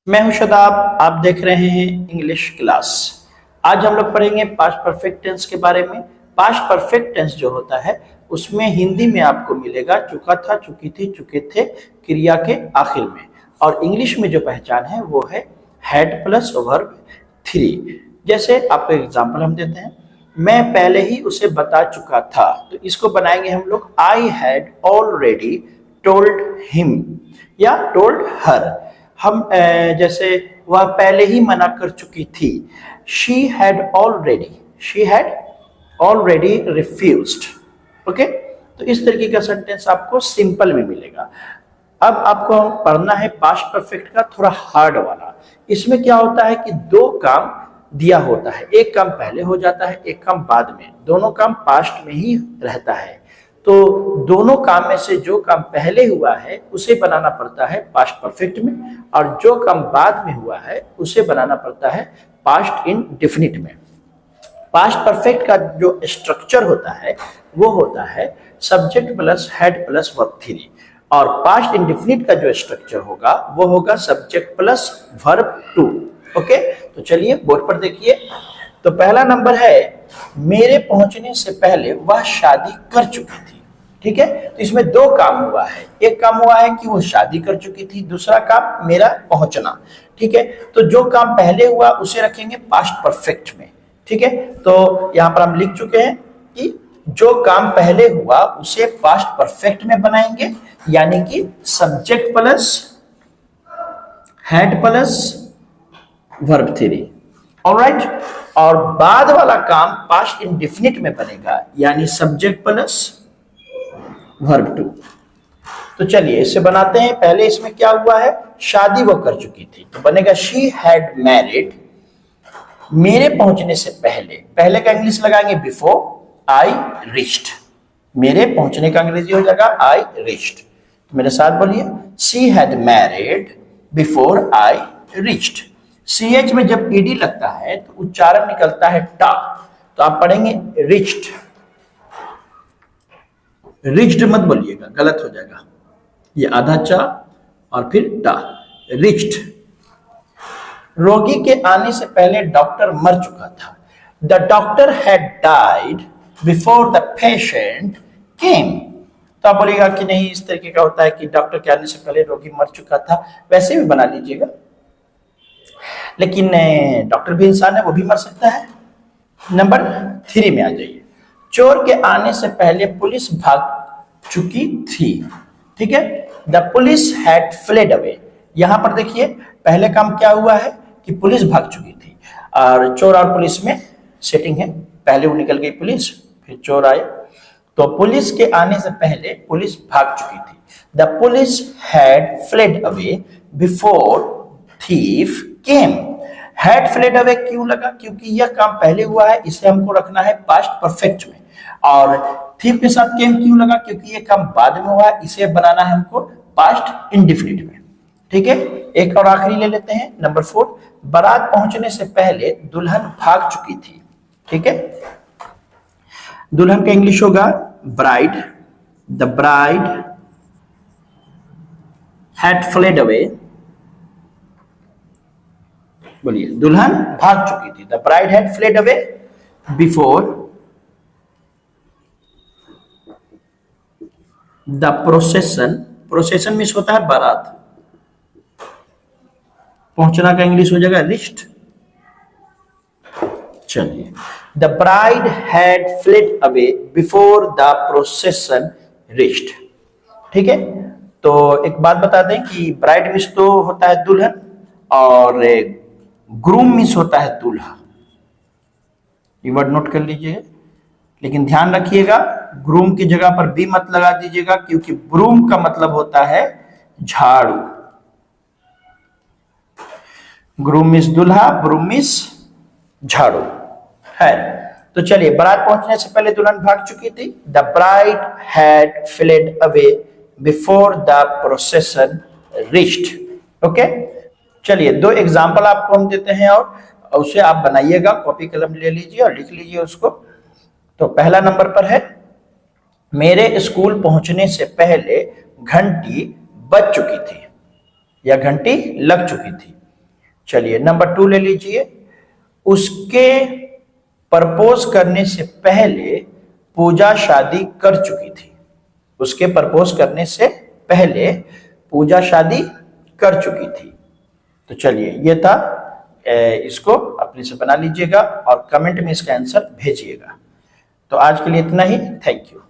मैं हूं शदाब। आप देख रहे हैं इंग्लिश क्लास। आज हम लोग पढ़ेंगे पास्ट परफेक्ट टेंस के बारे में। पास्ट परफेक्ट टेंस जो होता है उसमें हिंदी में आपको मिलेगा चुका था, चुकी थी, चुके थे क्रिया के आखिर में, और इंग्लिश में जो पहचान है वो है हैड प्लस वर्ब थ्री। जैसे आपको एग्जाम्पल हम देते हैं, मैं पहले ही उसे बता चुका था, तो इसको बनाएंगे हम लोग I had already told him या टोल्ड हर। हम जैसे वह पहले ही मना कर चुकी थी, she had already refused. Okay, तो इस तरीके का सेंटेंस आपको सिंपल में मिलेगा। अब आपको पढ़ना है पास्ट परफेक्ट का थोड़ा हार्ड वाला। इसमें क्या होता है कि दो काम दिया होता है, एक काम पहले हो जाता है, एक काम बाद में, दोनों काम पास्ट में ही रहता है। तो दोनों काम में से जो काम पहले हुआ है उसे बनाना पड़ता है पास्ट परफेक्ट में, और जो काम बाद में हुआ है उसे बनाना पड़ता है पास्ट इंडेफिनिट में। पास्ट परफेक्ट का जो स्ट्रक्चर होता है वो होता है subject plus had plus verb three, और पास्ट इंडेफिनिट का जो स्ट्रक्चर होगा वो होगा subject plus verb two. Okay, तो चलिए बोर्ड पर देखिए। तो पहला नंबर है, मेरे पहुंचने से पहले वह शादी कर चुकी थी। ठीक है, तो इसमें दो काम हुआ है, एक काम हुआ है कि वो शादी कर चुकी थी, दूसरा काम मेरा पहुंचना। ठीक है, तो जो काम पहले हुआ उसे रखेंगे पास्ट परफेक्ट में। ठीक है, तो यहां पर हम लिख चुके हैं कि जो काम पहले हुआ उसे पास्ट परफेक्ट में बनाएंगे, यानी कि subject plus had plus verb three. Alright, और बाद वाला काम पास्ट इंडेफिनिट में बनेगा, यानी सब्जेक्ट प्लस वर्ब टू। तो चलिए इसे बनाते हैं। पहले इसमें क्या हुआ है, शादी वो कर चुकी थी, तो बनेगा शी हैड मैरिड। मेरे पहुंचने से पहले, पहले का इंग्लिश लगाएंगे बिफोर आई रिच्ड। मेरे पहुंचने का अंग्रेजी हो जाएगा आई रिच्ड। तो मेरे साथ बोलिए, she had married before I reached. CH में जब ED लगता है तो उच्चारण निकलता है टा, तो आप पढ़ेंगे रिच्ड। रिच्ड मत बोलिएगा, गलत हो जाएगा, ये आधा चा और फिर टा, रिच्ड। रोगी के आने से पहले डॉक्टर मर चुका था। The doctor had died before the patient केम। तो आप बोलिएगा कि नहीं, इस तरीके का होता है कि डॉक्टर के आने से पहले रोगी मर चुका था, वैसे भी बना लीजिएगा, लेकिन डॉक्टर भी इंसान है, वो भी मर सकता है। नंबर 3 में आ जाइए, चोर के आने से पहले पुलिस भाग चुकी थी। ठीक है, the police had fled away. यहां पर देखिए पहले काम क्या हुआ है कि पुलिस भाग चुकी थी, और चोर और पुलिस में सेटिंग है, पहले वो निकल गई पुलिस, फिर चोर आए, तो पुलिस के आने से पहले पुलिस भाग चुकी थी। The police had fled away before thief came. Had fled away क्यों लगा, क्योंकि यह काम पहले हुआ है, इसे हमको रखना है पास्ट परफेक्ट में। और थीफ के साथ केम क्यों लगा, क्योंकि यह काम बाद में हुआ है, इसे बनाना है हमको पास्ट इंडेफिनिट में। ठीक है, एक और आखिरी ले लेते हैं, नंबर 4। बारात पहुंचने से पहले दुल्हन भाग चुकी थी। ठीक है, दुल्हन का इंग्लिश होगा bride. The bride had fled away. बोलिए, दुल्हन भाग चुकी थी। The bride had fled away before the procession. Procession मिस होता है बारात, पहुंचना का इंग्लिश हो जाएगा रिच्ड। चलिए, the bride had fled away before the procession reached. ठीक है, तो एक बात बता दें कि ब्राइड मिस तो होता है दुल्हन, और ग्रूम मिस होता है दूल्हा। ये वर्ड नोट कर लीजिए, लेकिन ध्यान रखिएगा ग्रूम की जगह पर बी मत लगा दीजिएगा, क्योंकि ब्रूम का मतलब होता है झाड़ू। ग्रूम मिस दूल्हा, ब्रूम मिस झाड़ू है। तो चलिए, बारात पहुंचने से पहले दुल्हन भाग चुकी थी। The bride had fled away before the procession reached. Okay, चलिए दो एग्जाम्पल आपको हम देते हैं, और उसे आप बनाइएगा, कॉपी कलम ले लीजिए और लिख लीजिए उसको। तो पहला नंबर पर है, मेरे स्कूल पहुंचने से पहले घंटी बज चुकी थी या घंटी लग चुकी थी। चलिए नंबर 2 ले लीजिए। उसके प्रपोज करने से पहले पूजा शादी कर चुकी थी। उसके प्रपोज करने से पहले पूजा शादी कर चुकी थी। तो चलिए ये था, इसको अपने से बना लीजिएगा और कमेंट में इसका आंसर भेजिएगा। तो आज के लिए इतना ही, थैंक यू।